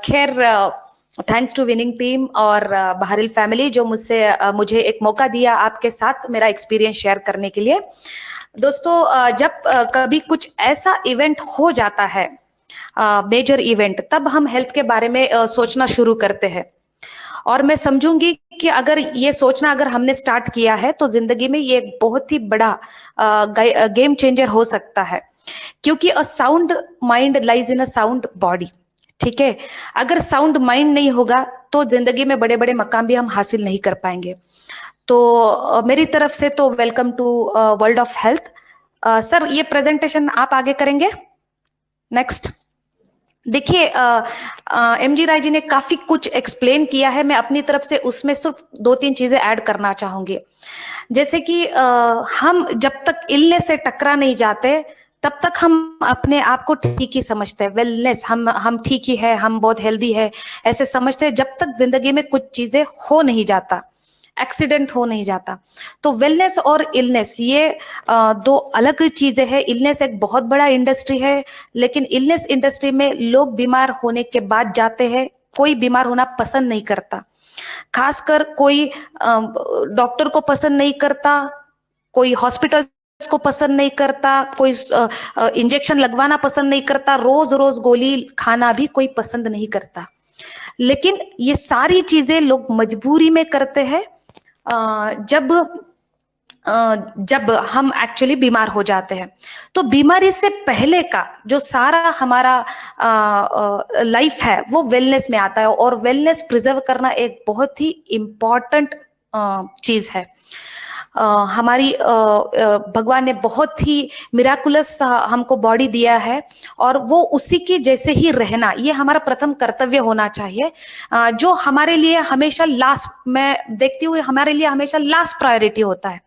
खैर, thanks to winning team और बहरिल family जो मुझे एक मौका दिया आपके साथ मेरा एक्सपीरियंस शेयर करने के लिए। दोस्तों, जब कभी कुछ ऐसा इवेंट हो जाता है, मेजर इवेंट, तब हम हेल्थ के बारे में सोचना शुरू करते हैं। और मैं समझूंगी कि अगर ये सोचना अगर हमने स्टार्ट किया है तो जिंदगी में ये एक बहुत ही बड़ा गेम चेंजर हो सकता है, क्योंकि a sound mind lies in a sound body. ठीक है, अगर साउंड माइंड नहीं होगा तो जिंदगी में बड़े बड़े मकाम भी हम हासिल नहीं कर पाएंगे। तो मेरी तरफ से तो welcome to world of health. Sir, ये प्रेजेंटेशन आप आगे करेंगे। नेक्स्ट। देखिए, एमजी राय जी ने काफी कुछ एक्सप्लेन किया है, मैं अपनी तरफ से उसमें सिर्फ 2-3 चीजें ऐड करना चाहूंगी। जैसे कि हम जब तक इलनेस से टकरा नहीं जाते तब तक हम अपने आप को ठीक ही समझते हैं। वेलनेस, हम ठीक ही है, हम बहुत हेल्दी है, ऐसे समझते हैं जब तक जिंदगी में कुछ चीजें हो नहीं जाता, एक्सीडेंट हो नहीं जाता। तो वेलनेस और इलनेस ये दो अलग चीजें हैं। इलनेस एक बहुत बड़ा इंडस्ट्री है, लेकिन इलनेस इंडस्ट्री में लोग बीमार होने के बाद जाते हैं। कोई बीमार होना पसंद नहीं करता, खासकर कोई डॉक्टर को पसंद नहीं करता, कोई हॉस्पिटल को पसंद नहीं करता, कोई इंजेक्शन लगवाना पसंद नहीं करता, रोज रोज गोली खाना भी कोई पसंद नहीं करता। लेकिन ये सारी चीजें लोग मजबूरी में करते हैं जब हम एक्चुअली बीमार हो जाते हैं। तो बीमारी से पहले का जो सारा हमारा लाइफ है वो वेलनेस में आता है, और वेलनेस प्रिजर्व करना एक बहुत ही इम्पॉर्टेंट चीज है। हमारी भगवान ने बहुत ही मिराकुलस हमको बॉडी दिया है, और वो उसी की जैसे ही रहना ये हमारा प्रथम कर्तव्य होना चाहिए, जो हमारे लिए हमेशा लास्ट, मैं देखती हुई हमारे लिए हमेशा लास्ट प्रायोरिटी होता है।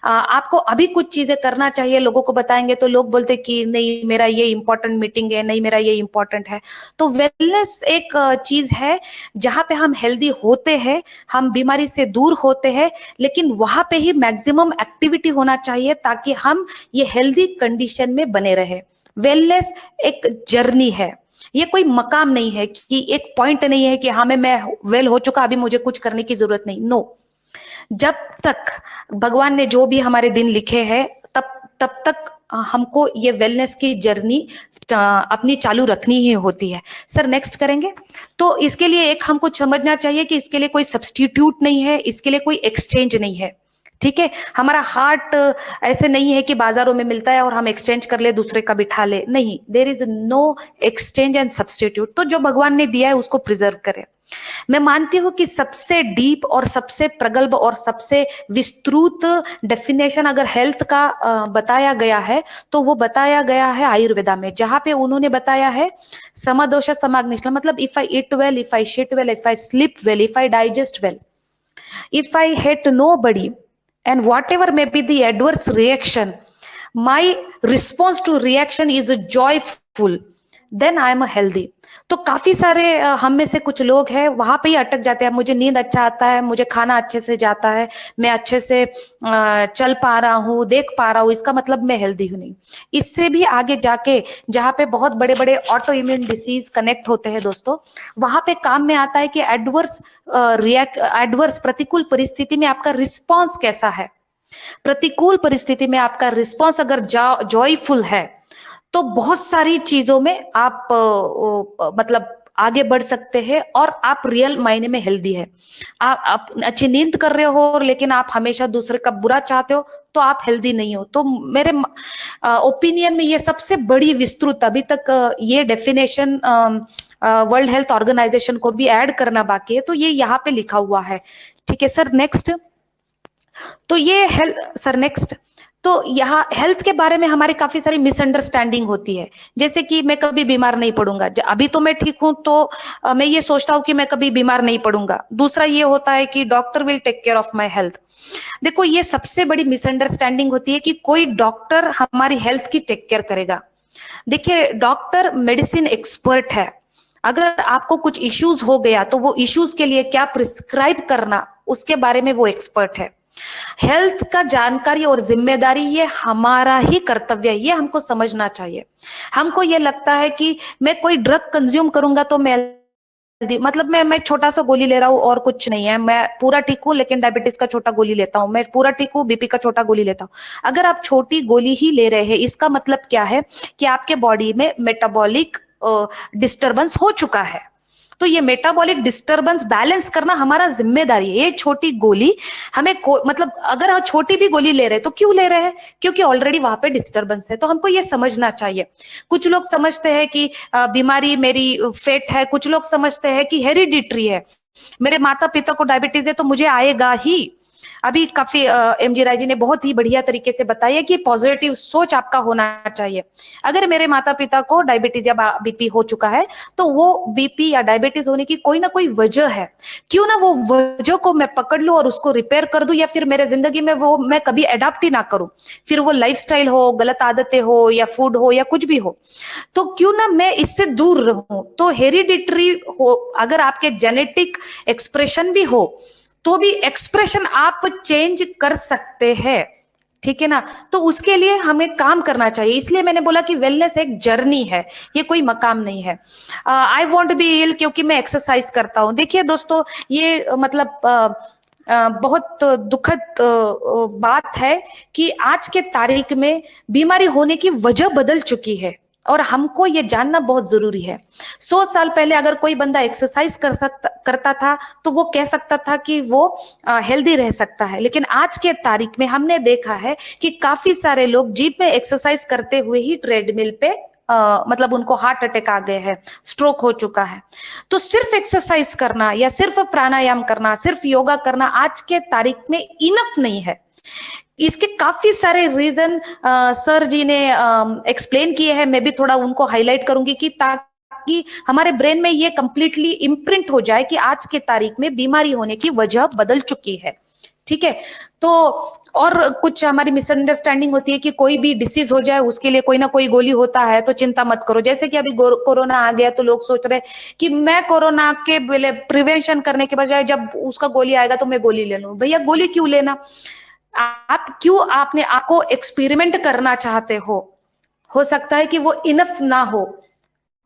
आपको अभी कुछ चीजें करना चाहिए, लोगों को बताएंगे तो लोग बोलते कि नहीं मेरा ये इंपॉर्टेंट मीटिंग है, नहीं मेरा ये इंपॉर्टेंट है। तो वेलनेस एक चीज है जहां पे हम हेल्दी होते हैं, हम बीमारी से दूर होते हैं, लेकिन वहां पे ही मैक्सिमम एक्टिविटी होना चाहिए ताकि हम ये हेल्दी कंडीशन में बने रहे। वेलनेस एक जर्नी है, ये कोई मकाम नहीं है कि एक पॉइंट नहीं है कि हाँ मैं वेल हो चुका, अभी मुझे कुछ करने की जरूरत नहीं। नो, जब तक भगवान ने जो भी हमारे दिन लिखे हैं तब तक हमको ये वेलनेस की जर्नी अपनी चालू रखनी ही होती है। सर, नेक्स्ट करेंगे। तो इसके लिए एक हमको समझना चाहिए कि इसके लिए कोई सब्स्टिट्यूट नहीं है, इसके लिए कोई एक्सचेंज नहीं है। ठीक है, हमारा हार्ट ऐसे नहीं है कि बाजारों में मिलता है और हम एक्सचेंज कर ले, दूसरे का बिठा ले, नहीं, there is no exchange and substitute. तो जो भगवान ने दिया है उसको प्रिजर्व करें। मैं मानती हूँ कि सबसे डीप और सबसे प्रगल्भ और सबसे विस्तृत डेफिनेशन अगर हेल्थ का बताया गया है तो वो बताया गया है आयुर्वेदा में, जहां पे उन्होंने बताया है समदोष समाग्निष्ठा, मतलब if I eat well, if I shit well, if I sleep well, if I digest well, if I hate nobody and whatever may be the adverse reaction, my response to reaction is joyful, then I am healthy। तो काफी सारे हम में से कुछ लोग हैं वहां पे ही अटक जाते हैं। मुझे नींद अच्छा आता है, मुझे खाना अच्छे से जाता है, मैं अच्छे से चल पा रहा हूँ, देख पा रहा हूँ, इसका मतलब मैं हेल्दी हूँ नहीं। इससे भी आगे जाके जहाँ पे बहुत बड़े बड़े ऑटो इम्यून डिसीज कनेक्ट होते हैं दोस्तों, वहां पे काम में आता है कि एडवर्स प्रतिकूल परिस्थिति में आपका रिस्पॉन्स कैसा है। प्रतिकूल परिस्थिति में आपका रिस्पॉन्स अगर जॉयफुल है तो बहुत सारी चीजों में आप मतलब आगे बढ़ सकते हैं और आप रियल मायने में हेल्दी है। आप अच्छी नींद कर रहे हो लेकिन आप हमेशा दूसरे का बुरा चाहते हो तो आप हेल्दी नहीं हो। तो मेरे ओपिनियन में ये सबसे बड़ी विस्तृत, अभी तक ये डेफिनेशन वर्ल्ड हेल्थ ऑर्गेनाइजेशन को भी ऐड करना बाकी है, तो ये यहाँ पे लिखा हुआ है। ठीक है सर, नेक्स्ट। तो ये हेल्थ, सर नेक्स्ट। तो यहाँ हेल्थ के बारे में हमारी काफी सारी मिसअंडरस्टैंडिंग होती है, जैसे कि मैं कभी बीमार नहीं पड़ूंगा, अभी तो मैं ठीक हूं तो मैं ये सोचता हूं कि मैं कभी बीमार नहीं पड़ूंगा। दूसरा ये होता है कि doctor will take care of my health. देखो, ये सबसे बड़ी मिसअंडरस्टैंडिंग होती है कि कोई डॉक्टर हमारी हेल्थ की टेक केयर करेगा। देखिए, डॉक्टर मेडिसिन एक्सपर्ट है, अगर आपको कुछ इश्यूज हो गया तो वो इश्यूज के लिए क्या प्रिस्क्राइब करना उसके बारे में वो एक्सपर्ट है। हेल्थ का जानकारी और जिम्मेदारी ये हमारा ही कर्तव्य है, ये हमको समझना चाहिए। हमको ये लगता है कि मैं कोई ड्रग कंज्यूम करूंगा तो मैं हेल्दी, मतलब मैं छोटा सा गोली ले रहा हूँ और कुछ नहीं है, मैं पूरा ठीक हूँ लेकिन डायबिटीज का छोटा गोली लेता हूँ, मैं पूरा ठीक हूँ बीपी का छोटा गोली लेता हूँ। अगर आप छोटी गोली ही ले रहे हैं, इसका मतलब क्या है कि आपके बॉडी में मेटाबॉलिक डिस्टर्बेंस हो चुका है। तो ये मेटाबॉलिक डिस्टर्बेंस बैलेंस करना हमारा जिम्मेदारी है। ये छोटी गोली हमें मतलब अगर हम छोटी भी गोली ले रहे हैं तो क्यों ले रहे हैं, क्योंकि ऑलरेडी वहां पे डिस्टर्बेंस है। तो हमको ये समझना चाहिए। कुछ लोग समझते हैं कि बीमारी मेरी फेट है, कुछ लोग समझते हैं कि हेरिडिटरी है, मेरे माता पिता को डायबिटीज है तो मुझे आएगा ही। अभी काफी एमजी राय जी ने बहुत ही बढ़िया तरीके से बताया कि पॉजिटिव सोच आपका होना चाहिए। अगर मेरे माता पिता को डायबिटीज या बीपी हो चुका है तो वो बीपी या डायबिटीज होने की कोई ना कोई वजह है, क्यों ना वो वजह को मैं पकड़ लूं और उसको रिपेयर कर दूं, या फिर मेरे जिंदगी में वो मैं कभी एडॉप्ट ही ना करूं, फिर वो लाइफस्टाइल हो, गलत आदतें हो या फूड हो या कुछ भी हो, तो क्यों ना मैं इससे दूर रहूं। तो हेरिडिटरी हो, अगर आपके जेनेटिक एक्सप्रेशन भी हो तो भी एक्सप्रेशन आप चेंज कर सकते हैं, ठीक है ना। तो उसके लिए हमें काम करना चाहिए। इसलिए मैंने बोला कि वेलनेस एक जर्नी है, ये कोई मकाम नहीं है। आई वॉन्ट बी इल क्योंकि मैं एक्सरसाइज करता हूं। देखिए दोस्तों, ये मतलब बहुत दुखद बात है कि आज के तारीख में बीमारी होने की वजह बदल चुकी है और हमको ये जानना बहुत जरूरी है। 100 साल पहले अगर कोई बंदा एक्सरसाइज करता था तो वो कह सकता था कि वो हेल्दी रह सकता है, लेकिन आज के तारीख में हमने देखा है कि काफी सारे लोग जिम में एक्सरसाइज करते हुए ही ट्रेडमिल पे मतलब उनको हार्ट अटैक आ गए हैं, स्ट्रोक हो चुका है। तो सिर्फ एक्सरसाइज करना या सिर्फ प्राणायाम करना, सिर्फ योगा करना आज के तारीख में इनफ नहीं है। इसके काफी सारे रीजन सर जी ने एक्सप्लेन किए हैं, मैं भी थोड़ा उनको हाईलाइट करूंगी कि ताकि हमारे ब्रेन में ये कंप्लीटली इम्प्रिंट हो जाए कि आज के तारीख में बीमारी होने की वजह बदल चुकी है, ठीक है। तो और कुछ हमारी मिसअंडरस्टैंडिंग होती है कि कोई भी डिसीज हो जाए उसके लिए कोई ना कोई गोली होता है, तो चिंता मत करो। जैसे कि अभी कोरोना आ गया तो लोग सोच रहे कि मैं कोरोना के प्रिवेंशन करने के बजाय जब उसका गोली आएगा तो मैं गोली ले लूं। भैया गोली क्यों लेना, आप क्यों आपने आपको एक्सपेरिमेंट करना चाहते हो सकता है कि वो इनफ ना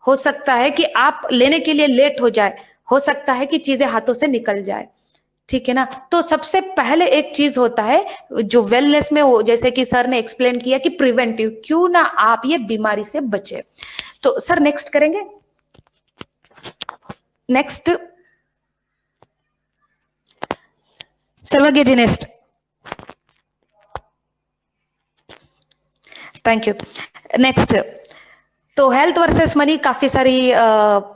हो सकता है कि आप लेने के लिए लेट हो जाए, हो सकता है कि चीजें हाथों से निकल जाए, ठीक है ना। तो सबसे पहले एक चीज होता है जो वेलनेस में हो, जैसे कि सर ने एक्सप्लेन किया कि प्रिवेंटिव, क्यों ना आप ये बीमारी से बचे। तो सर नेक्स्ट करेंगे, नेक्स्ट सर्वज्ञ जी नेक्स्ट। Thank you. नेक्स्ट, तो हेल्थ वर्सेस मनी काफी सारी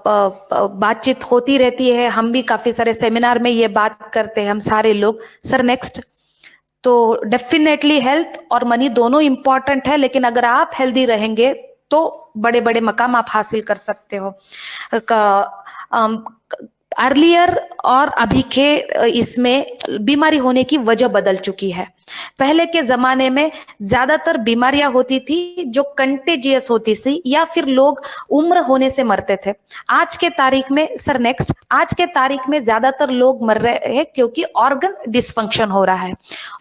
बातचीत होती रहती है, हम भी काफी सारे सेमिनार में ये बात करते हैं हम सारे लोग। सर नेक्स्ट, तो डेफिनेटली हेल्थ और मनी दोनों इंपॉर्टेंट है, लेकिन अगर आप हेल्दी रहेंगे तो बड़े बड़े मकाम आप हासिल कर सकते हो। अर्लियर और अभी के इसमें बीमारी होने की वजह बदल चुकी है। पहले के जमाने में ज्यादातर बीमारियां होती थी जो कंटेजियस होती थी या फिर लोग उम्र होने से मरते थे। आज के तारीख में सर नेक्स्ट, आज के तारीख में ज्यादातर लोग मर रहे हैं क्योंकि ऑर्गन डिसफंक्शन हो रहा है।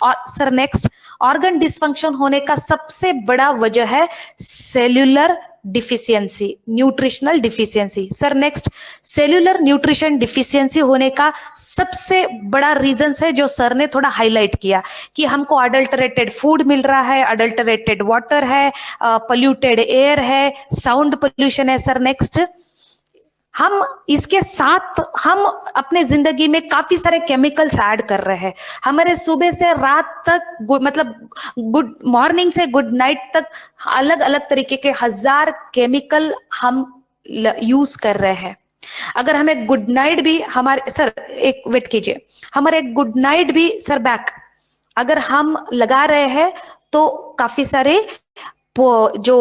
और सर नेक्स्ट, ऑर्गन डिसफंक्शन होने का सबसे बड़ा वजह है cellular deficiency, nutritional deficiency. Sir next, cellular nutrition deficiency होने का सबसे बड़ा रीजन है जो सर ने थोड़ा हाईलाइट किया कि हमको अडल्टरेटेड फूड मिल रहा है, अडल्टरेटेड वाटर है, पोल्यूटेड एयर है, साउंड पोल्यूशन है। सर नेक्स्ट, हम इसके साथ हम अपने जिंदगी में काफी सारे केमिकल्स ऐड कर रहे हैं। हमारे सुबह से रात तक मतलब गुड मॉर्निंग से गुड नाइट तक अलग अलग तरीके के 1000 केमिकल हम यूज कर रहे हैं। अगर हमें गुड नाइट भी हमारे सर एक वेट कीजिए, हमारे गुड नाइट भी सर बैक अगर हम लगा रहे हैं तो काफी सारे जो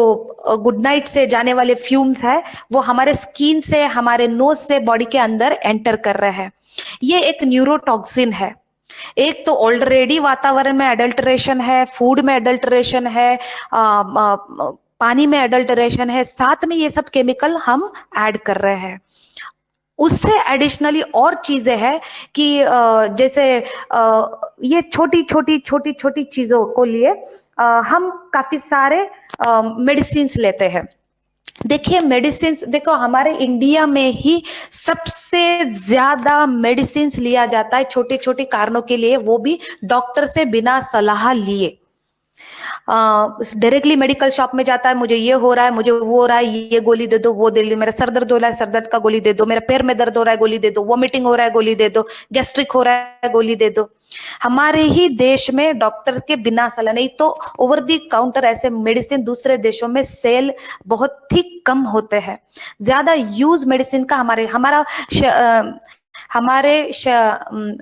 गुड नाइट से जाने वाले फ्यूम्स है वो हमारे स्किन से, हमारे नोज से बॉडी के अंदर एंटर कर रहे हैं। ये एक न्यूरोटॉक्सिन है। एक तो ऑलरेडी वातावरण में अडल्टरेशन है, फूड में अडल्टरेशन है, पानी में अडल्टरेशन है, साथ में ये सब केमिकल हम ऐड कर रहे हैं। उससे एडिशनली और चीजें हैं कि जैसे ये छोटी छोटी छोटी छोटी चीजों को लिए हम काफी सारे मेडिसिन लेते हैं। देखिए मेडिसिन, देखो हमारे इंडिया में ही सबसे ज्यादा मेडिसिन लिया जाता है छोटे छोटे कारणों के लिए, वो भी डॉक्टर से बिना सलाह लिए। डायरेक्टली मेडिकल शॉप में जाता है, मुझे ये हो रहा है, मुझे वो हो रहा है, ये गोली दे दो, वो दे दो, मेरा सर दर्द हो रहा है, सर दर्द का गोली दे दो, मेरा पैर में दर्द हो रहा है, गोली दे दो, वोमिटिंग हो रहा है, गोली दे दो, गैस्ट्रिक हो रहा है, गोली दे दो। हमारे ही देश में डॉक्टर के बिना सलाह, नहीं तो ओवर द काउंटर ऐसे मेडिसिन दूसरे देशों में सेल बहुत ही कम होते हैं। ज्यादा यूज मेडिसिन का हमारे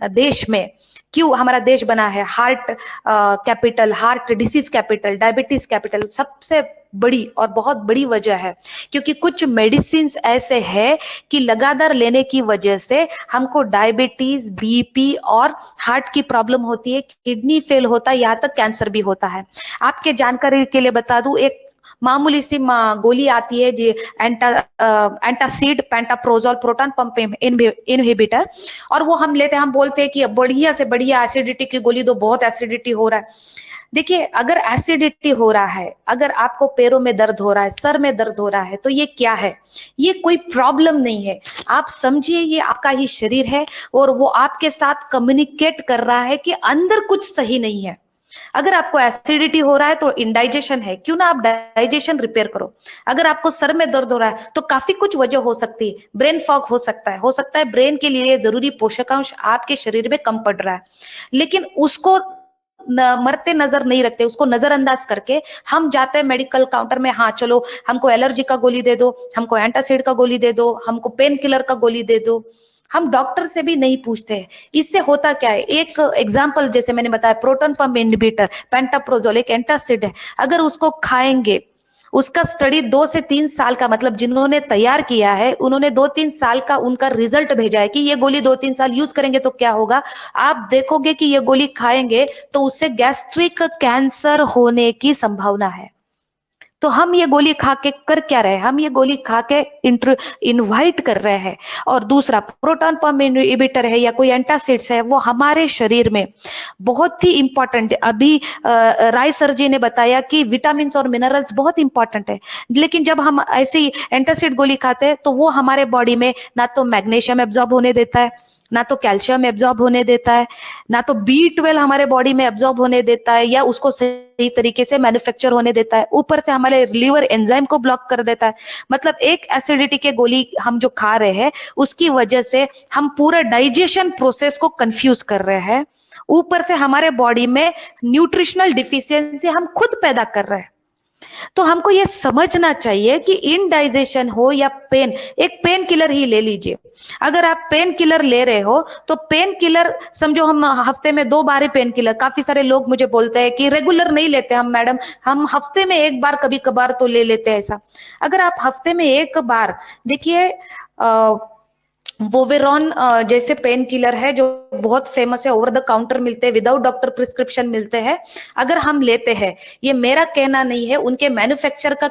देश में, क्यों हमारा देश बना है heart capital, heart disease capital, diabetes capital, सबसे बड़ी और बहुत बड़ी वजह है क्योंकि कुछ मेडिसिन ऐसे हैं कि लगातार लेने की वजह से हमको डायबिटीज, बीपी और हार्ट की प्रॉब्लम होती है, किडनी फेल होता है, यहाँ तक कैंसर भी होता है। आपके जानकारी के लिए बता दूं, एक मामूली सी गोली आती है जी, antacid pantoprazole proton pump inhibitor, और वो हम लेते हैं, हम बोलते हैं कि बढ़िया से बढ़िया एसिडिटी की गोली दो, बहुत एसिडिटी हो रहा है। देखिए अगर एसिडिटी हो रहा है, अगर आपको पैरों में दर्द हो रहा है, सर में दर्द हो रहा है, तो ये क्या है? ये कोई प्रॉब्लम नहीं है। आप समझिए ये आपका ही शरीर है और वो आपके साथ कम्युनिकेट कर रहा है कि अंदर कुछ सही नहीं है। अगर आपको एसिडिटी हो रहा है तो इंडाइजेशन है, क्यों ना आप डाइजेशन रिपेयर करो। अगर आपको सर में दर्द हो रहा है तो काफी कुछ वजह हो सकती है, ब्रेन फॉग हो सकता है ब्रेन के लिए जरूरी पोषकांश आपके शरीर में कम पड़ रहा है, लेकिन उसको मरते नजर नहीं रखते, उसको नजरअंदाज करके हम जाते हैं मेडिकल काउंटर में, हाँ चलो हमको एलर्जी का गोली दे दो, हमको एंटासिड का गोली दे दो, हमको पेन किलर का गोली दे दो। हम डॉक्टर से भी नहीं पूछते। इससे होता क्या है, एक एग्जांपल जैसे मैंने बताया, प्रोटॉन पंप इनहिबिटर पेंटाप्रोजोल एक एंटासिड है, अगर उसको खाएंगे, उसका स्टडी 2 से 3 साल का, मतलब जिन्होंने तैयार किया है उन्होंने 2-3 साल का उनका रिजल्ट भेजा है कि ये गोली 2-3 साल यूज करेंगे तो क्या होगा। आप देखोगे कि ये गोली खाएंगे तो उससे गैस्ट्रिक कैंसर होने की संभावना है। तो हम ये गोली खा के कर क्या रहे हैं, हम ये गोली खा के इनवाइट कर रहे हैं। और दूसरा प्रोटॉन पंप इनहिबिटर है या कोई एंटासिड्स है, वो हमारे शरीर में बहुत ही इंपॉर्टेंट है। अभी राय सर जी ने बताया कि विटामिन और मिनरल्स बहुत इंपॉर्टेंट है, लेकिन जब हम ऐसी एंटासिड गोली खाते हैं तो वो हमारे बॉडी में ना तो मैग्नीशियम एब्जॉर्ब होने देता है, ना तो कैल्शियम एब्जॉर्ब होने देता है, ना तो B12 हमारे बॉडी में एब्जॉर्ब होने देता है या उसको सही तरीके से मैन्युफैक्चर होने देता है, ऊपर से हमारे लीवर एंजाइम को ब्लॉक कर देता है। मतलब एक एसिडिटी के गोली हम जो खा रहे हैं उसकी वजह से हम पूरा डाइजेशन प्रोसेस को कंफ्यूज कर रहे हैं, ऊपर से हमारे बॉडी में न्यूट्रिशनल डिफिशियंसी हम खुद पैदा कर रहे हैं। तो हमको ये समझना चाहिए कि इनडाइजेशन हो या पेन, एक पेन किलर ही ले लीजिए। अगर आप पेन किलर ले रहे हो तो पेन किलर समझो, हम हफ्ते में 2 बार ही पेन किलर, काफी सारे लोग मुझे बोलते हैं कि रेगुलर नहीं लेते हम मैडम, हम हफ्ते में 1 बार कभी कभार तो ले लेते हैं। ऐसा अगर आप हफ्ते में 1 बार, देखिए वोवेरॉन जैसे पेन किलर है जो बहुत फेमस है, ओवर द काउंटर मिलते हैं, विदाउट डॉक्टर प्रिस्क्रिप्शन मिलते हैं, अगर हम लेते हैं, ये मेरा कहना नहीं है, उनके मैन्युफैक्चरर का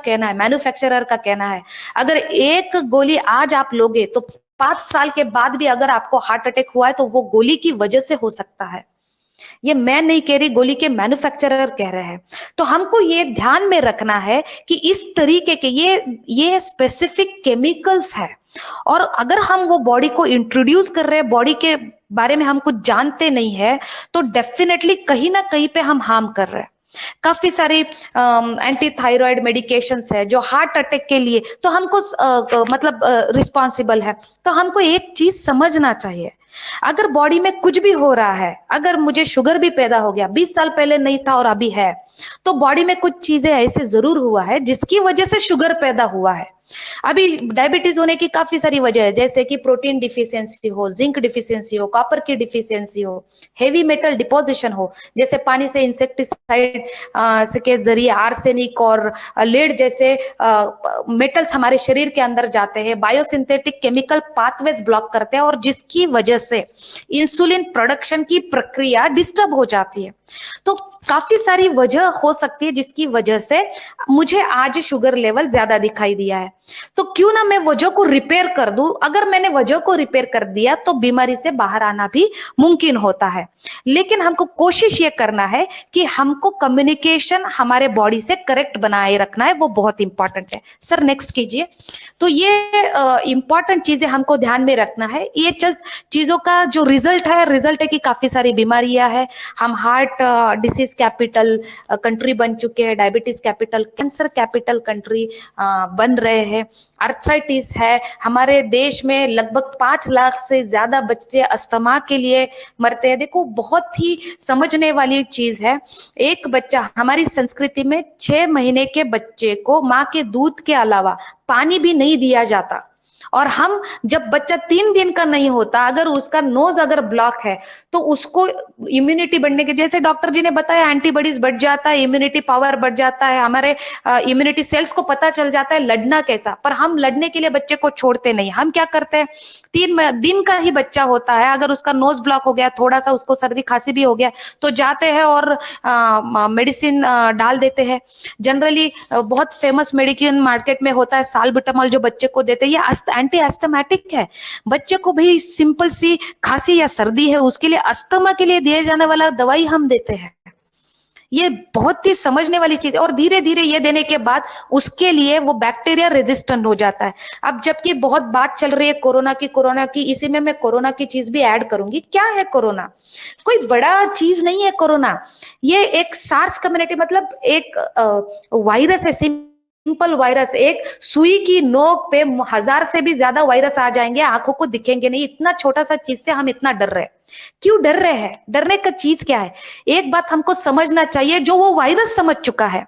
कहना है, अगर एक गोली आज आप लोगे तो 5 साल के बाद भी अगर आपको हार्ट अटैक हुआ है तो वो गोली की वजह से हो सकता है। ये मैं नहीं कह रही, गोली के मैन्युफैक्चरर कह रहे हैं। तो हमको ये ध्यान में रखना है कि इस तरीके के ये स्पेसिफिक केमिकल्स है, और अगर हम वो बॉडी को इंट्रोड्यूस कर रहे हैं, बॉडी के बारे में हम कुछ जानते नहीं है, तो डेफिनेटली कहीं ना कहीं पे हम हार्म कर रहे हैं। काफी सारी एंटी थायराइड मेडिकेशंस है जो हार्ट अटैक के लिए, तो हमको मतलब रिस्पॉन्सिबल है। तो हमको एक चीज समझना चाहिए, अगर बॉडी में कुछ भी हो रहा है, अगर मुझे शुगर भी पैदा हो गया, 20 साल पहले नहीं था और अभी है, तो बॉडी में कुछ चीजें ऐसे जरूर हुआ है जिसकी वजह से शुगर पैदा हुआ है। अभी डायबिटीज होने की काफी सारी वजह है, जैसे कि प्रोटीन डिफिशियंसी हो, जिंक डिफिशियंसी हो, कॉपर की डिफिशियंसी हो, हेवी मेटल डिपोजिशन हो, जैसे पानी से इंसेक्टिसाइड के जरिए आर्सेनिक और लेड जैसे मेटल्स हमारे शरीर के अंदर जाते हैं, बायोसिंथेटिक केमिकल पाथवेज ब्लॉक करते हैं, और जिसकी वजह से इंसुलिन प्रोडक्शन की प्रक्रिया डिस्टर्ब हो जाती है। तो काफी सारी वजह हो सकती है जिसकी वजह से मुझे आज शुगर लेवल ज्यादा दिखाई दिया है। तो क्यों ना मैं वजह को रिपेयर कर दूं। अगर मैंने वजह को रिपेयर कर दिया तो बीमारी से बाहर आना भी मुमकिन होता है। लेकिन हमको कोशिश ये करना है कि हमको कम्युनिकेशन हमारे बॉडी से करेक्ट बनाए रखना है, वो बहुत इंपॉर्टेंट है। सर नेक्स्ट कीजिए। तो ये इंपॉर्टेंट चीजें हमको ध्यान में रखना है। ये चीजों का जो रिजल्ट है कि काफी सारी बीमारियां है। हम हार्ट डिसीज कैपिटल कंट्री बन चुके हैं, diabetes capital, cancer capital country बन रहे हैं। अर्थराइटिस है हमारे देश में, लगभग 5 लाख से ज्यादा बच्चे अस्थमा के लिए मरते हैं। देखो बहुत ही समझने वाली चीज है। एक बच्चा, हमारी संस्कृति में 6 महीने के बच्चे को माँ के दूध के अलावा पानी भी नहीं दिया जाता। और हम जब बच्चा 3 दिन का नहीं होता, अगर उसका नोज अगर ब्लॉक है तो उसको इम्यूनिटी बढ़ने के, जैसे डॉक्टर जी ने बताया, एंटीबॉडीज बढ़ जाता है, इम्यूनिटी पावर बढ़ जाता है, हमारे इम्यूनिटी सेल्स को पता चल जाता है लड़ना कैसा। पर हम लड़ने के लिए बच्चे को छोड़ते नहीं। हम क्या करते हैं, 3 दिन का ही बच्चा होता है, अगर उसका नोज ब्लॉक हो गया, थोड़ा सा उसको सर्दी खांसी भी हो गया, तो जाते हैं और मेडिसिन डाल देते हैं। जनरली बहुत फेमस मेडिसिन मार्केट में होता है साल्बुटामॉल, जो बच्चे को देते हैं। ये एंटी अस्थमेटिक है। बच्चे को भी सिंपल सी खांसी या सर्दी है, उसके लिए अस्थमा के लिए दिए जाने वाला दवाई हम देते हैं। ये बहुत ही समझने वाली चीज है। और धीरे धीरे ये देने के बाद उसके लिए वो बैक्टीरिया रेजिस्टेंट हो जाता है। अब जबकि बहुत बात चल रही है कोरोना की, इसी में मैं कोरोना की चीज भी ऐड करूंगी। क्या है कोरोना? कोई बड़ा चीज नहीं है कोरोना। ये एक सार्स कम्युनिटी, मतलब एक वायरस है, सिंपल वायरस। एक सुई की नोक पे 1000 से भी ज्यादा वायरस आ जाएंगे, आंखों को दिखेंगे नहीं। इतना छोटा सा चीज से हम इतना डर रहे हैं। क्यों डर रहे हैं? डरने का चीज क्या है? एक बात हमको समझना चाहिए, जो वो वायरस समझ चुका है।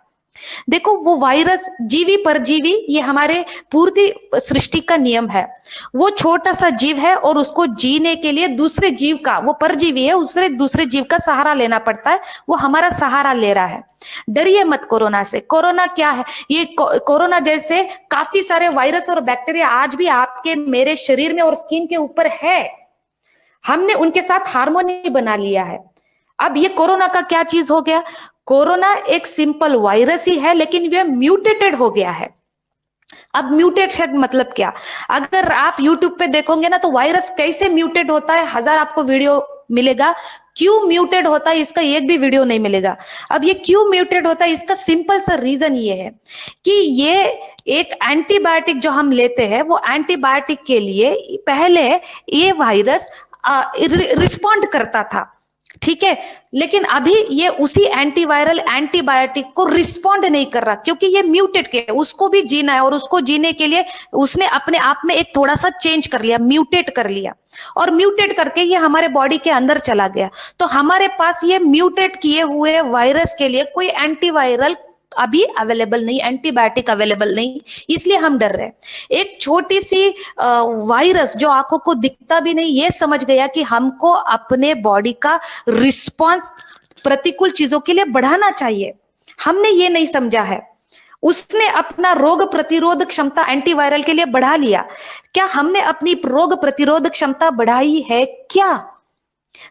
देखो वो वायरस जीवी परजीवी, ये हमारे पूरी सृष्टि का नियम है। वो छोटा सा जीव है और उसको जीने के लिए दूसरे जीव का, वो परजीवी है, दूसरे जीव का सहारा लेना पड़ता है। वो हमारा सहारा ले रहा है। डरिए मत कोरोना से। कोरोना क्या है? ये कोरोना जैसे काफी सारे वायरस और बैक्टीरिया आज भी आपके मेरे शरीर में और स्किन के ऊपर है। हमने उनके साथ हार्मोनी बना लिया है। अब ये कोरोना का क्या चीज हो गया? कोरोना एक सिंपल वायरस ही है, लेकिन वह म्यूटेटेड हो गया है। अब म्यूटेटेड मतलब क्या? अगर आप YouTube पे देखोगे ना, तो वायरस कैसे म्यूटेट होता है, 1000 आपको वीडियो मिलेगा। क्यों म्यूटेट होता है, इसका एक भी वीडियो नहीं मिलेगा। अब ये क्यों म्यूटेट होता है, इसका सिंपल सा रीजन ये है कि ये एक एंटीबायोटिक जो हम लेते हैं, वो एंटीबायोटिक के लिए पहले ये वायरस रिस्पॉन्ड करता था, ठीक है। लेकिन अभी ये उसी एंटीवायरल एंटीबायोटिक को रिस्पॉन्ड नहीं कर रहा, क्योंकि ये म्यूटेट के, उसको भी जीना है। और उसको जीने के लिए उसने अपने आप में एक थोड़ा सा चेंज कर लिया, म्यूटेट कर लिया। और म्यूटेट करके ये हमारे बॉडी के अंदर चला गया। तो हमारे पास ये म्यूटेट किए हुए वायरस के लिए कोई एंटीवायरल अभी अवेलेबल नहीं, एंटीबायोटिक अवेलेबल नहीं, इसलिए हम डर रहे हैं। एक छोटी सी वायरस जो आंखों को दिखता भी नहीं, ये समझ गया कि हमको अपने बॉडी का रिस्पॉन्स प्रतिकूल चीजों के लिए बढ़ाना चाहिए। हमने ये नहीं समझा है। उसने अपना रोग प्रतिरोध क्षमता एंटीवायरल के लिए बढ़ा लिया। क्या हमने अपनी रोग प्रतिरोध क्षमता बढ़ाई है क्या?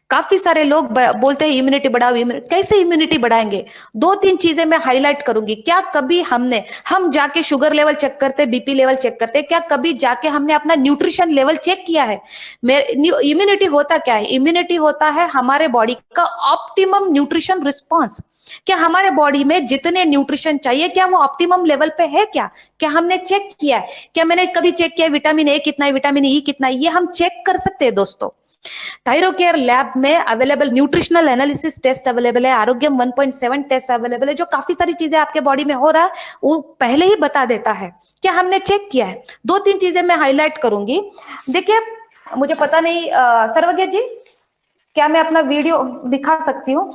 काफी सारे लोग बोलते हैं इम्यूनिटी बढ़ाओ, इम्यूनिटी। कैसे इम्यूनिटी बढ़ाएंगे? 2-3 चीजें मैं हाईलाइट करूंगी। क्या कभी हम जाके शुगर लेवल चेक करते, बीपी लेवल चेक करते? क्या कभी जाके हमने अपना न्यूट्रिशन लेवल चेक किया है? इम्यूनिटी होता क्या है? इम्यूनिटी होता है हमारे बॉडी का ऑप्टिमम न्यूट्रिशन रिस्पॉन्स। क्या हमारे बॉडी में जितने न्यूट्रिशन चाहिए, क्या वो ऑप्टिमम लेवल पे है? क्या हमने चेक किया है? क्या मैंने कभी चेक किया विटामिन ए कितना है, विटामिन ई कितना है? ये हम चेक कर सकते हैं दोस्तों। थायरोकेयर लैब में available nutritional analysis test available है, आरोग्यम 1.7 टेस्ट अवेलेबल है, जो काफी सारी चीजें आपके बॉडी में हो रहा है वो पहले ही बता देता है। क्या हमने चेक किया है? 2-3 चीजें मैं हाईलाइट करूंगी। देखिए, मुझे पता नहीं सर्वज्ञ जी, क्या मैं अपना वीडियो दिखा सकती हूँ?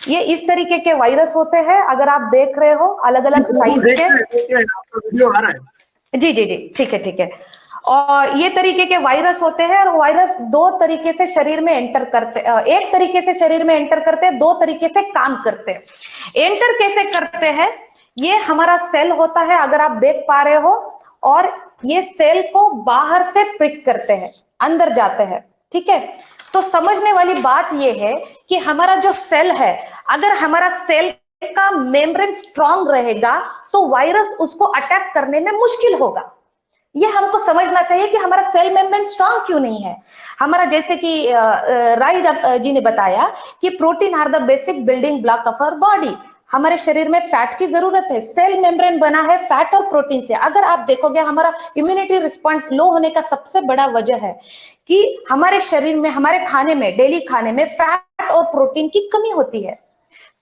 ये इस तरीके के वायरस होते हैं, अगर आप देख रहे हो, अलग अलग साइज के। वीडियो आ रहा है। जी जी जी, ठीक है ठीक है। और ये तरीके के वायरस होते हैं, और वायरस 2 तरीके से शरीर में एंटर करते, एक तरीके से शरीर में एंटर करते हैं, 2 तरीके से काम करते हैं। एंटर कैसे करते हैं? ये हमारा सेल होता है, अगर आप देख पा रहे हो, और ये सेल को बाहर से प्रिक करते हैं, अंदर जाते हैं, ठीक है। तो समझने वाली बात यह है कि हमारा जो सेल है, अगर हमारा सेल का मेम्ब्रेन स्ट्रांग रहेगा तो वायरस उसको अटैक करने में मुश्किल होगा। ये हमको समझना चाहिए कि हमारा सेल मेम्ब्रेन स्ट्रांग क्यों नहीं है। हमारा जैसे कि राय जी ने बताया कि protein are the basic building block of our body. हमारे शरीर में फैट की जरूरत है, सेल मेम्ब्रेन बना है फैट और प्रोटीन से। अगर आप देखोगे हमारा इम्यूनिटी रिस्पॉन्स लो होने का सबसे बड़ा वजह है कि हमारे शरीर में, हमारे खाने में, डेली खाने में फैट और प्रोटीन की कमी होती है।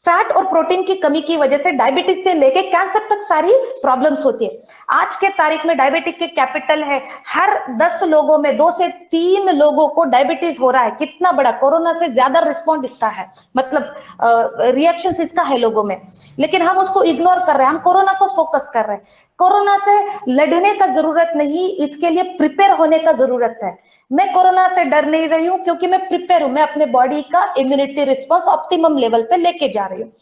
फैट और प्रोटीन की कमी की वजह से डायबिटीज से लेके कैंसर तक सारी प्रॉब्लम्स होती है। आज के तारीख में डायबिटिक के कैपिटल है, हर 10 लोगों में 2 से 3 लोगों को डायबिटीज हो रहा है। कितना बड़ा, कोरोना से ज्यादा रिस्पॉन्ड इसका है, मतलब रिएक्शन इसका है लोगों में। लेकिन हम उसको इग्नोर कर रहे हैं, हम कोरोना को फोकस कर रहे हैं। कोरोना से लड़ने का जरूरत नहीं, इसके लिए प्रिपेयर होने का जरूरत है। मैं कोरोना से डर नहीं रही हूं क्योंकि मैं प्रिपेयर हूं, मैं अपने बॉडी का इम्यूनिटी रिस्पॉन्स ऑप्टिमम लेवल पे लेके जा रही हूँ।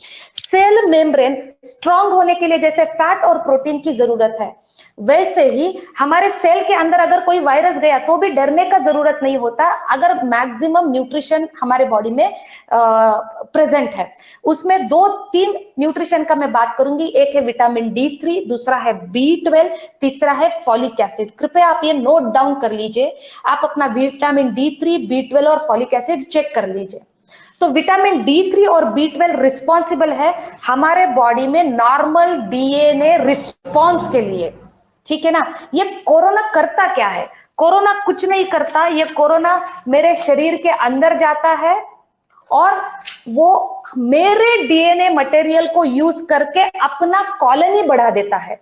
सेल मेम्ब्रेन स्ट्रांग होने के लिए जैसे फैट और प्रोटीन की जरूरत है, वैसे ही हमारे सेल के अंदर अगर कोई वायरस गया तो भी डरने का जरूरत नहीं होता, अगर मैक्सिमम न्यूट्रिशन हमारे बॉडी में प्रेजेंट है। उसमें 2-3 न्यूट्रिशन का मैं बात करूंगी। एक है विटामिन D3, दूसरा है B12, तीसरा है फॉलिक एसिड। कृपया आप ये नोट डाउन कर लीजिए, आप अपना विटामिन D3, B12 और फॉलिक एसिड चेक कर लीजिए। तो विटामिन D3 और B12 रिस्पॉन्सिबल है हमारे बॉडी में नॉर्मल DNA रिस्पॉन्स के लिए, ठीक है ना। ये कोरोना करता क्या है? कोरोना कुछ नहीं करता, ये कोरोना मेरे शरीर के अंदर जाता है और वो मेरे DNA मटेरियल को यूज करके अपना कॉलोनी बढ़ा देता है।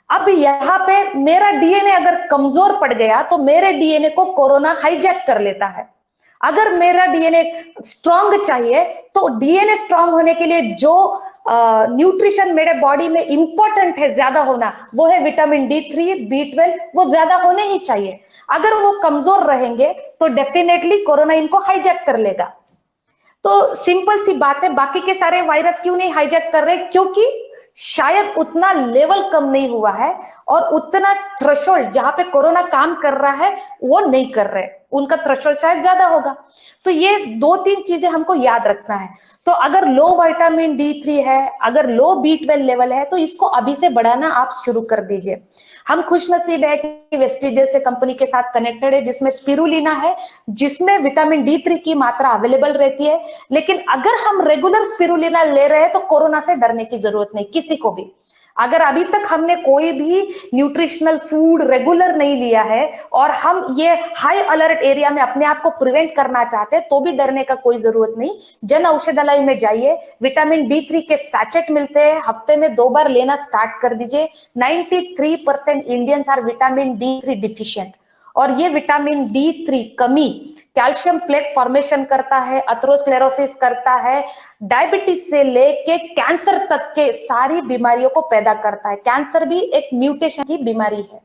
अब यहाँ पे मेरा DNA अगर कमजोर पड़ गया तो मेरे DNA को कोरोना हाईजैक कर लेता है। अगर मेरा DNA स्ट्रांग चाहिए तो DNA स्ट्रांग होने के लिए जो न्यूट्रिशन मेरे बॉडी में इंपॉर्टेंट है ज्यादा होना, वो है विटामिन D3, B12, वो ज्यादा होने ही चाहिए। अगर वो कमजोर रहेंगे तो डेफिनेटली कोरोना इनको हाईजैक कर लेगा। तो सिंपल सी बात है, बाकी के सारे वायरस क्यों नहीं हाईजैक कर रहे? क्योंकि शायद उतना लेवल कम नहीं हुआ है और उतना थ्रेशोल्ड जहां पे कोरोना काम कर रहा है वो नहीं कर रहे, उनका थ्रेशोल्ड शायद ज्यादा होगा। तो ये 2-3 चीजें हमको याद रखना है। तो अगर लो विटामिन D3 है, अगर लो B12 लेवल है, तो इसको अभी से बढ़ाना आप शुरू कर दीजिए। हम खुश नसीब है कि वेस्टीज जैसे कंपनी के साथ कनेक्टेड है जिसमें स्पिरुलिना है, जिसमें विटामिन D3 की मात्रा अवेलेबल रहती है। लेकिन अगर हम रेगुलर स्पिरुलिना ले रहे हैं तो कोरोना से डरने की जरूरत नहीं किसी को भी। अगर अभी तक हमने कोई भी न्यूट्रिशनल फूड रेगुलर नहीं लिया है और हम ये हाई अलर्ट एरिया में अपने आप को प्रिवेंट करना चाहते हैं तो भी डरने का कोई जरूरत नहीं। जन औषधालय में जाइए, विटामिन D3 के सैचेट मिलते हैं, हफ्ते में 2 बार लेना स्टार्ट कर दीजिए। 93% Indians are vitamin D3 deficient और ये विटामिन D3 कमी कैल्शियम प्लेक फॉर्मेशन करता है, अथेरोस्क्लेरोसिस करता है, डायबिटीज से लेके कैंसर तक के सारी बीमारियों को पैदा करता है। कैंसर भी एक म्यूटेशन की बीमारी है,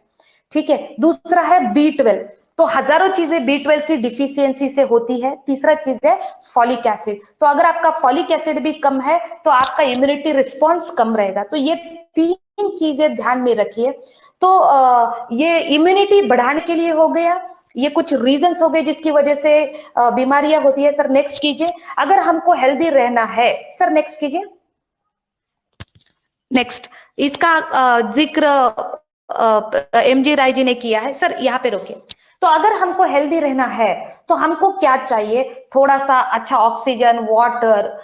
ठीक है। दूसरा है B12, तो हजारों चीजें B12 की डिफिशियंसी से होती है। तीसरा चीज है फॉलिक एसिड, तो अगर आपका फॉलिक एसिड भी कम है तो आपका इम्यूनिटी रिस्पॉन्स कम रहेगा। तो ये 3 चीजें ध्यान में रखिए। तो ये इम्यूनिटी बढ़ाने के लिए हो गया, ये कुछ रीजंस हो गए जिसकी वजह से बीमारियां होती है। सर नेक्स्ट कीजिए। अगर हमको हेल्दी रहना है, सर नेक्स्ट कीजिए। नेक्स्ट इसका जिक्र MG राय जी ने किया है। सर यहाँ पे रोकिए। तो अगर हमको हेल्दी रहना है तो हमको क्या चाहिए? थोड़ा सा अच्छा ऑक्सीजन, वाटर,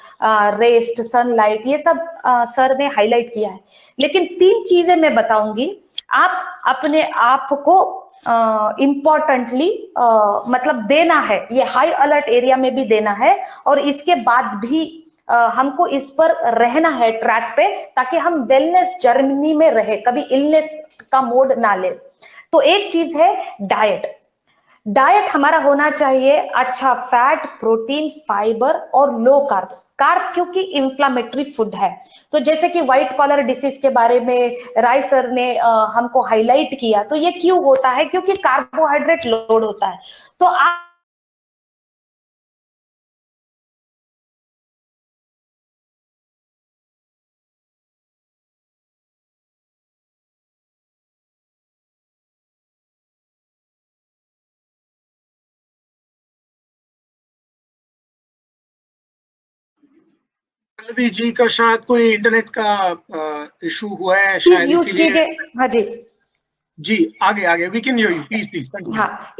रेस्ट, सनलाइट, ये सब सर ने हाईलाइट किया है। लेकिन 3 चीजें मैं बताऊंगी, आप अपने आप को इम्पोर्टेंटली मतलब देना है, ये हाई अलर्ट एरिया में भी देना है और इसके बाद भी हमको इस पर रहना है ट्रैक पे, ताकि हम वेलनेस जर्नी में रहे, कभी इलनेस का मोड ना ले। तो एक चीज है डाइट। डाइट हमारा होना चाहिए अच्छा फैट, प्रोटीन, फाइबर और लो कार्ब। कार्ब क्योंकि इंफ्लामेटरी फूड है। तो जैसे कि व्हाइट कॉलर डिसीज के बारे में राय सर ने हमको हाईलाइट किया, तो ये क्यों होता है? क्योंकि कार्बोहाइड्रेट लोड होता है। तो आप पल्लवी जी का शायद कोई इंटरनेट का इशू हुआ है शायद, इसीलिए। हाँ जी जी, आगे आगे we can hear you, please please continue. हाँ,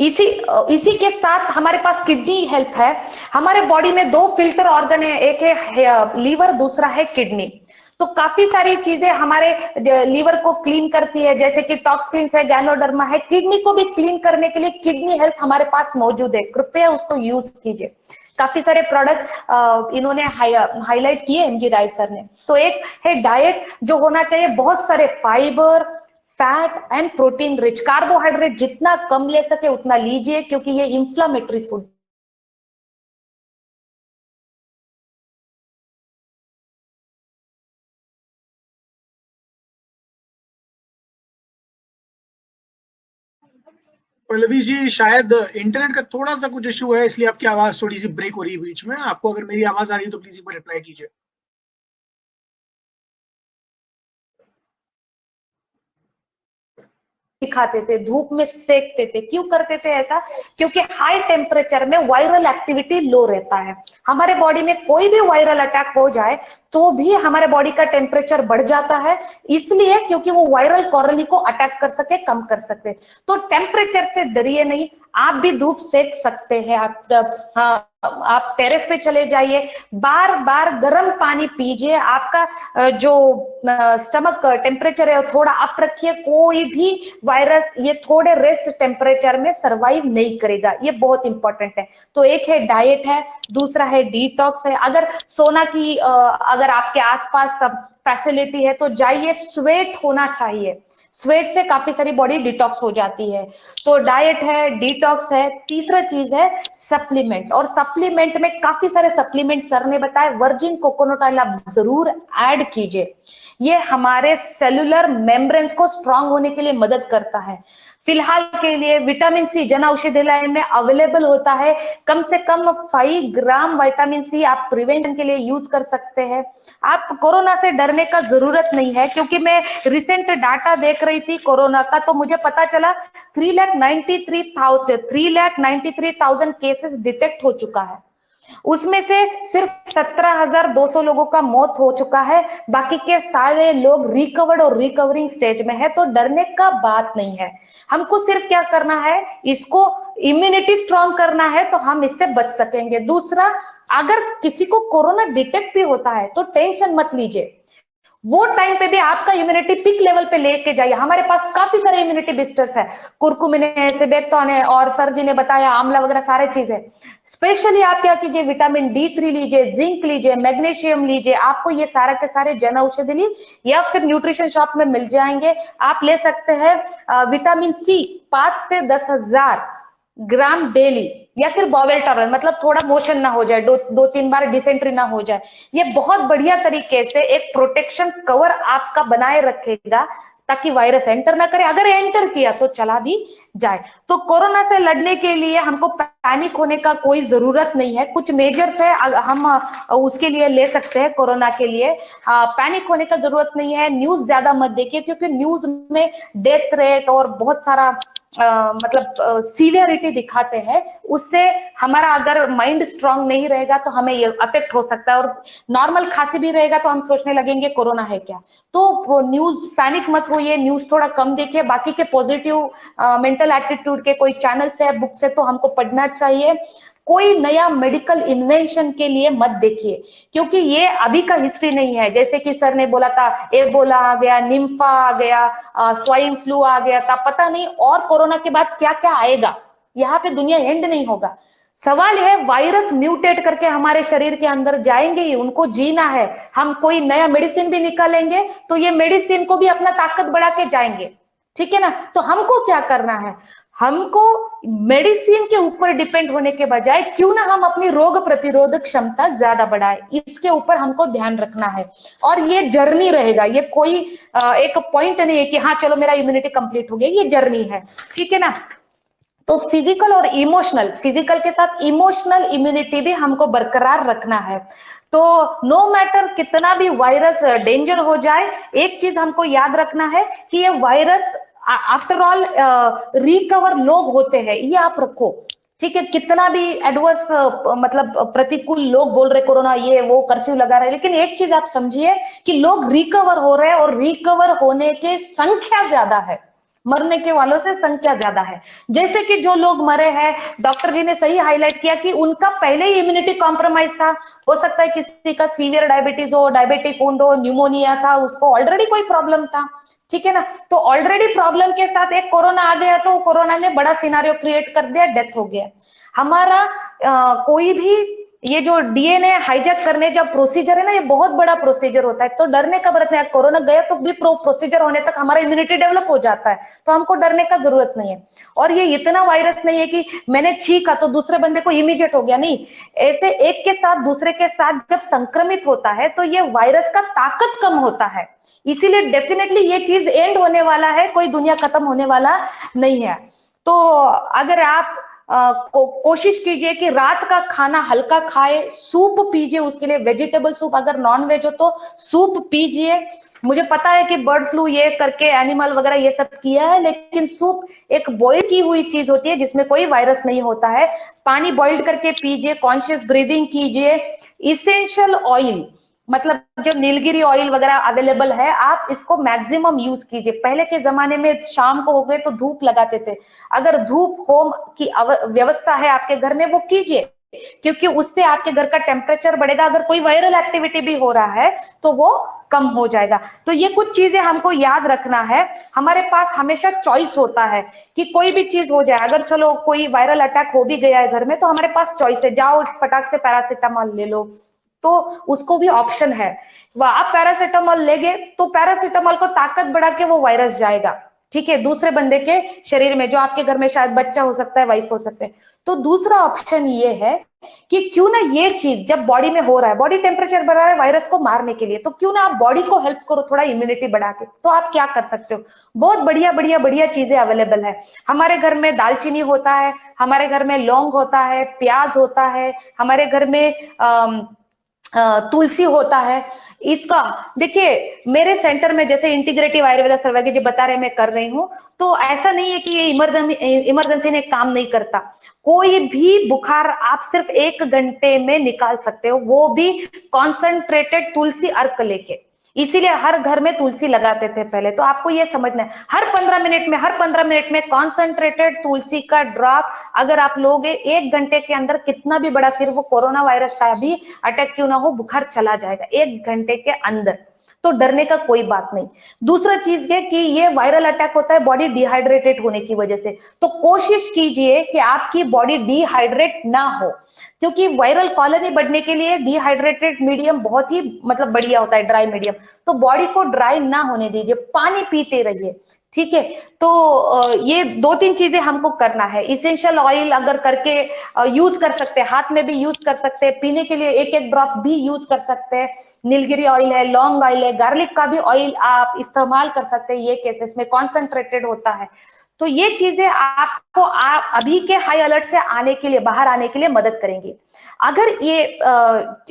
इसी के साथ हमारे पास किडनी हेल्थ है। हमारे बॉडी में दो फिल्टर ऑर्गन है, एक है लीवर, दूसरा है किडनी। तो काफी सारी चीजें हमारे लीवर को क्लीन करती है, जैसे कि टॉक्सिन्स है, गैनोडर्मा है। किडनी को भी क्लीन करने के लिए किडनी हेल्थ हमारे पास मौजूद है, कृपया उसको यूज कीजिए। काफी सारे प्रोडक्ट इन्होंने हाईलाइट किए एमजी राय सर ने। तो एक है डाइट जो होना चाहिए, बहुत सारे fibre, fat and protein rich. Carbohydrate जितना कम ले सके उतना लीजिए, क्योंकि ये इंफ्लामेटरी फूड। पल्लवी जी, शायद इंटरनेट का थोड़ा सा कुछ इशू है, इसलिए आपकी आवाज थोड़ी सी ब्रेक हो रही है बीच में। आपको अगर मेरी आवाज आ रही है तो प्लीज एक बार रिप्लाई कीजिए। दिखाते थे, धूप में सेकते थे। क्यों करते थे ऐसा? क्योंकि हाई टेम्परेचर में वायरल एक्टिविटी लो रहता है। हमारे बॉडी में कोई भी वायरल अटैक हो जाए तो भी हमारे बॉडी का टेम्परेचर बढ़ जाता है, इसलिए क्योंकि वो वायरल कॉलोनी को अटैक कर सके, कम कर सके। तो टेम्परेचर से डरिए नहीं, आप भी धूप सेक सकते हैं। आप टेरेस पे चले जाइए, बार बार गर्म पानी पीजिए। आपका जो स्टमक टेम्परेचर है थोड़ा अप रखिए। कोई भी वायरस ये थोड़े रेस्ट टेम्परेचर में सरवाइव नहीं करेगा, ये बहुत इंपॉर्टेंट है। तो एक है डाइट है, दूसरा है डिटॉक्स है। अगर सोना की अगर आपके आसपास सब फैसिलिटी है तो जाइए, स्वेट होना चाहिए। स्वेट से काफी सारी बॉडी डिटॉक्स हो जाती है। तो डाइट है, डिटॉक्स है, तीसरा चीज है सप्लीमेंट्स। और सप्लीमेंट में काफी सारे सप्लीमेंट सर ने बताए, वर्जिन कोकोनट ऑयल आप जरूर ऐड कीजिए। ये हमारे सेलुलर मेम्ब्रेन्स को स्ट्रांग होने के लिए मदद करता है। फिलहाल के लिए विटामिन सी जन औषधालय में अवेलेबल होता है। कम से कम 5 ग्राम विटामिन सी आप प्रिवेंशन के लिए यूज कर सकते हैं। आप कोरोना से डरने का जरूरत नहीं है, क्योंकि मैं रिसेंट डाटा देख रही थी कोरोना का, तो मुझे पता चला 3,93,000 केसेस डिटेक्ट हो चुका है। उसमें से सिर्फ 17,200 लोगों का मौत हो चुका है। बाकी के सारे लोग रिकवर्ड और रिकवरिंग स्टेज में है। तो डरने का बात नहीं है। हमको सिर्फ क्या करना है, इसको इम्यूनिटी स्ट्रांग करना है, तो हम इससे बच सकेंगे। दूसरा, अगर किसी को कोरोना डिटेक्ट भी होता है तो टेंशन मत लीजिए, वो टाइम पे भी आपका इम्यूनिटी पिक लेवल पे लेके जाइए। हमारे पास काफी सारे इम्यूनिटी बूस्टर्स है, कुरकुमिन है, सेबेक्टॉन है, और सर जी ने बताया आंवला वगैरह सारे चीजें। स्पेशली आप क्या कीजिए, विटामिन D3 लीजिए, जिंक लीजिए, मैग्नीशियम लीजिए। आपको ये सारा के सारे जन औषधि या फिर न्यूट्रिशन शॉप में मिल जाएंगे। आप ले सकते हैं विटामिन C 5 से 10,000 ग्राम डेली, या फिर बॉवेल टॉरल, मतलब थोड़ा मोशन ना हो जाए, 2-3 बार डिसेंट्री ना हो जाए। ये बहुत बढ़िया तरीके से एक प्रोटेक्शन कवर आपका बनाए रखेगा, ताकि वायरस एंटर ना करे। अगर एंटर किया तो चला भी जाए। तो कोरोना से लड़ने के लिए हमको पैनिक होने का कोई जरूरत नहीं है। कुछ मेजर्स है हम उसके लिए ले सकते हैं कोरोना के लिए। पैनिक होने का जरूरत नहीं है। न्यूज ज्यादा मत देखिए, क्योंकि न्यूज में डेथ रेट और बहुत सारा मतलब सीवियरिटी दिखाते हैं। उससे हमारा अगर माइंड स्ट्रांग नहीं रहेगा तो हमें ये अफेक्ट हो सकता है। और नॉर्मल खांसी भी रहेगा तो हम सोचने लगेंगे कोरोना है क्या। तो न्यूज पैनिक मत होइए, न्यूज थोड़ा कम देखिए। बाकी के पॉजिटिव मेंटल एटीट्यूड के कोई चैनल्स है, बुक्स है, तो हमको पढ़ना चाहिए। कोई नया मेडिकल इन्वेंशन के लिए मत देखिए, क्योंकि ये अभी का हिस्ट्री नहीं है। जैसे कि सर ने बोला था, एबोला आ गया, निम्फा आ गया, स्वाइन फ्लू आ गया था, पता नहीं और कोरोना के बाद क्या क्या आएगा। यहाँ पे दुनिया एंड नहीं होगा। सवाल है, वायरस म्यूटेट करके हमारे शरीर के अंदर जाएंगे ही, उनको जीना है। हम कोई नया मेडिसिन भी निकालेंगे तो ये मेडिसिन को भी अपना ताकत बढ़ा के जाएंगे, ठीक है ना। तो हमको क्या करना है, हमको मेडिसिन के ऊपर डिपेंड होने के बजाय क्यों ना हम अपनी रोग प्रतिरोधक क्षमता ज्यादा बढ़ाए, इसके ऊपर हमको ध्यान रखना है। और ये जर्नी रहेगा, ये कोई एक पॉइंट नहीं है कि हाँ चलो मेरा इम्यूनिटी कंप्लीट हो गया, ये जर्नी है, ठीक है ना। तो फिजिकल और इमोशनल, फिजिकल के साथ इमोशनल इम्यूनिटी भी हमको बरकरार रखना है। तो नो मैटर कितना भी वायरस डेंजर हो जाए, एक चीज हमको याद रखना है कि ये वायरस आफ्टर ऑल रिकवर लोग होते हैं, ये आप रखो। ठीक है, कितना भी एडवर्स मतलब प्रतिकूल लोग बोल रहे कोरोना ये वो कर्फ्यू लगा रहे, लेकिन एक चीज आप समझिए कि लोग रिकवर हो रहे हैं और रिकवर होने के संख्या ज्यादा है, मरने के वालों से संख्या ज्यादा है। जैसे कि जो लोग मरे हैं, डॉक्टर जी ने सही हाईलाइट किया कि उनका पहले ही इम्यूनिटी कॉम्प्रोमाइज था। हो सकता है किसी का सीवियर डायबिटीज हो, डायबिटिक वुंड हो, न्यूमोनिया था, उसको ऑलरेडी कोई प्रॉब्लम था, ठीक है ना। तो ऑलरेडी प्रॉब्लम के साथ एक कोरोना आ गया तो कोरोना ने बड़ा सिनारियो क्रिएट कर दिया, डेथ हो गया। हमारा कोई भी ये जो डीएनए हाईजैक करने जब प्रोसीजर है ना, ये बहुत बड़ा प्रोसीजर होता है, तो डरने का बरत नहीं। कोरोना गया तो भी प्रोसीजर होने तक हमारा इम्यूनिटी डेवलप हो जाता है, तो हमको डरने का जरूरत नहीं है। और ये इतना वायरस नहीं है कि मैंने छींका तो दूसरे बंदे को इमीडिएट हो गया, नहीं। ऐसे एक के साथ दूसरे के साथ जब संक्रमित होता है तो ये वायरस का ताकत कम होता है, इसीलिए डेफिनेटली ये चीज एंड होने वाला है, कोई दुनिया खत्म होने वाला नहीं है। तो अगर आप कोशिश कीजिए कि रात का खाना हल्का खाए, सूप पीजिए, उसके लिए वेजिटेबल सूप, अगर नॉन वेज हो तो सूप पीजिए। मुझे पता है कि बर्ड फ्लू ये करके एनिमल वगैरह ये सब किया है, लेकिन सूप एक बॉइल की हुई चीज होती है जिसमें कोई वायरस नहीं होता है। पानी बॉइल्ड करके पीजिए, कॉन्शियस ब्रीदिंग कीजिए। इसेंशियल ऑयल मतलब जो नीलगिरी ऑयल वगैरह अवेलेबल है, आप इसको मैक्सिमम यूज कीजिए। पहले के जमाने में शाम को हो गए तो धूप लगाते थे, अगर धूप होम की व्यवस्था है आपके घर में वो कीजिए, क्योंकि उससे आपके घर का टेम्परेचर बढ़ेगा। अगर कोई वायरल एक्टिविटी भी हो रहा है तो वो कम हो जाएगा। तो ये कुछ चीजें हमको याद रखना है। हमारे पास हमेशा चॉइस होता है कि कोई भी चीज हो जाए, अगर चलो कोई वायरल अटैक हो भी गया है घर में तो हमारे पास चॉइस है, जाओ फटाक से पैरासिटामोल ले लो, तो उसको भी ऑप्शन है। वह आप पैरासिटामोल लेंगे तो पैरासिटामोल को ताकत बढ़ा के वो वायरस जाएगा, ठीक है, दूसरे बंदे के शरीर में, जो आपके घर में शायद बच्चा हो सकता है, वाइफ हो सकते हैं। तो दूसरा ऑप्शन ये है कि क्यों ना ये चीज जब बॉडी में हो रहा है, बॉडी टेम्परेचर बढ़ा रहा है वायरस को मारने के लिए, तो क्यों ना आप बॉडी को हेल्प करो थोड़ा इम्यूनिटी बढ़ा के। तो आप क्या कर सकते हो, बहुत बढ़िया बढ़िया बढ़िया चीजें अवेलेबल है। हमारे घर में दालचीनी होता है, हमारे घर में लौंग होता है, प्याज होता है, हमारे घर में तुलसी होता है। इसका देखिए, मेरे सेंटर में जैसे इंटीग्रेटिव आयुर्वेदा सर्वज्ञ जी बता रहे मैं कर रही हूँ, तो ऐसा नहीं है कि ये इमरजेंसी में काम नहीं करता। कोई भी बुखार आप सिर्फ 1 घंटे में निकाल सकते हो, वो भी कॉन्सेंट्रेटेड तुलसी अर्क लेके। इसीलिए हर घर में तुलसी लगाते थे पहले। तो आपको ये समझना है, हर 15 मिनट में कॉन्सेंट्रेटेड तुलसी का ड्रॉप अगर आप लोगे 1 घंटे के अंदर, कितना भी बड़ा फिर वो कोरोना वायरस का भी अटैक क्यों ना हो, बुखार चला जाएगा 1 घंटे के अंदर। तो डरने का कोई बात नहीं। दूसरा चीज है कि ये वायरल अटैक होता है बॉडी डिहाइड्रेटेड होने की वजह से, तो कोशिश कीजिए कि आपकी बॉडी डिहाइड्रेट ना हो, क्योंकि वायरल कॉलोनी बढ़ने के लिए डिहाइड्रेटेड मीडियम बहुत ही मतलब बढ़िया होता है, ड्राई मीडियम। तो बॉडी को ड्राई ना होने दीजिए, पानी पीते रहिए, ठीक है। तो ये 2-3 चीजें हमको करना है। इसेंशियल ऑयल अगर करके यूज कर सकते हैं, हाथ में भी यूज कर सकते हैं, पीने के लिए 1-1 ड्रॉप भी यूज कर सकते हैं। नीलगिरी ऑयल है, लौंग ऑयल है, गार्लिक का भी ऑयल आप इस्तेमाल कर सकते हैं, ये केसेस में कॉन्सेंट्रेटेड होता है। तो ये चीजें आपको अभी के हाई अलर्ट से आने के लिए, बाहर आने के लिए मदद करेंगी। अगर ये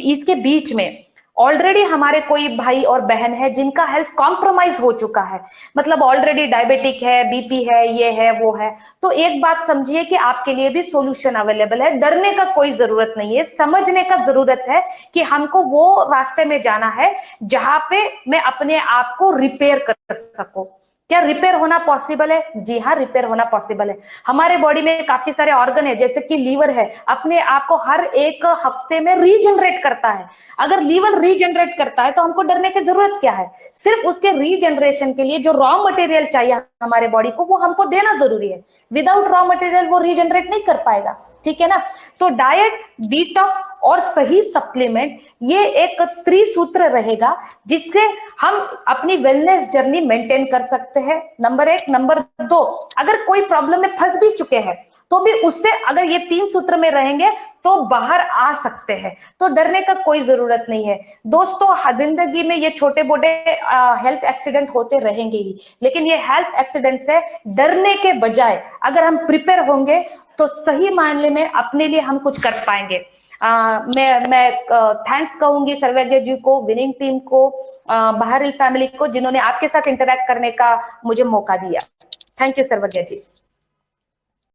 इसके बीच में ऑलरेडी हमारे कोई भाई और बहन है जिनका हेल्थ कॉम्प्रोमाइज हो चुका है, मतलब ऑलरेडी डायबिटिक है, बीपी है, ये है वो है, तो एक बात समझिए कि आपके लिए भी सॉल्यूशन अवेलेबल है। डरने का कोई जरूरत नहीं है, समझने का जरूरत है कि हमको वो रास्ते में जाना है जहां पे मैं अपने आप को रिपेयर कर सकूं। क्या रिपेयर होना पॉसिबल है? जी हाँ, रिपेयर होना पॉसिबल है। हमारे बॉडी में काफी सारे ऑर्गन है, जैसे कि लीवर है, अपने आप को हर 1 हफ्ते में रीजनरेट करता है। अगर लीवर रीजनरेट करता है तो हमको डरने की जरूरत क्या है? सिर्फ उसके रीजनरेशन के लिए जो रॉ मटेरियल चाहिए हमारे बॉडी को, वो हमको देना जरूरी है। विदाउट रॉ मटेरियल वो रीजनरेट नहीं कर पाएगा, ठीक है ना। तो डाइट, डिटॉक्स और सही सप्लीमेंट, ये एक त्रिसूत्र रहेगा जिससे हम अपनी वेलनेस जर्नी मेंटेन कर सकते हैं, नंबर 1। नंबर 2, अगर कोई प्रॉब्लम में फंस भी चुके हैं तो भी उससे अगर ये 3 सूत्र में रहेंगे तो बाहर आ सकते हैं। तो डरने का कोई जरूरत नहीं है दोस्तों। जिंदगी में ये छोटे मोटे हेल्थ एक्सीडेंट होते रहेंगे ही, लेकिन ये हेल्थ एक्सीडेंट से डरने के बजाय अगर हम प्रिपेयर होंगे तो सही मायने में अपने लिए हम कुछ कर पाएंगे। मैं थैंक्स कहूंगी सर्वज्ञ जी को, विनिंग टीम को, बहारिल फैमिली को, जिन्होंने आपके साथ इंटरेक्ट करने का मुझे मौका दिया। थैंक यू सर्वज्ञ जी।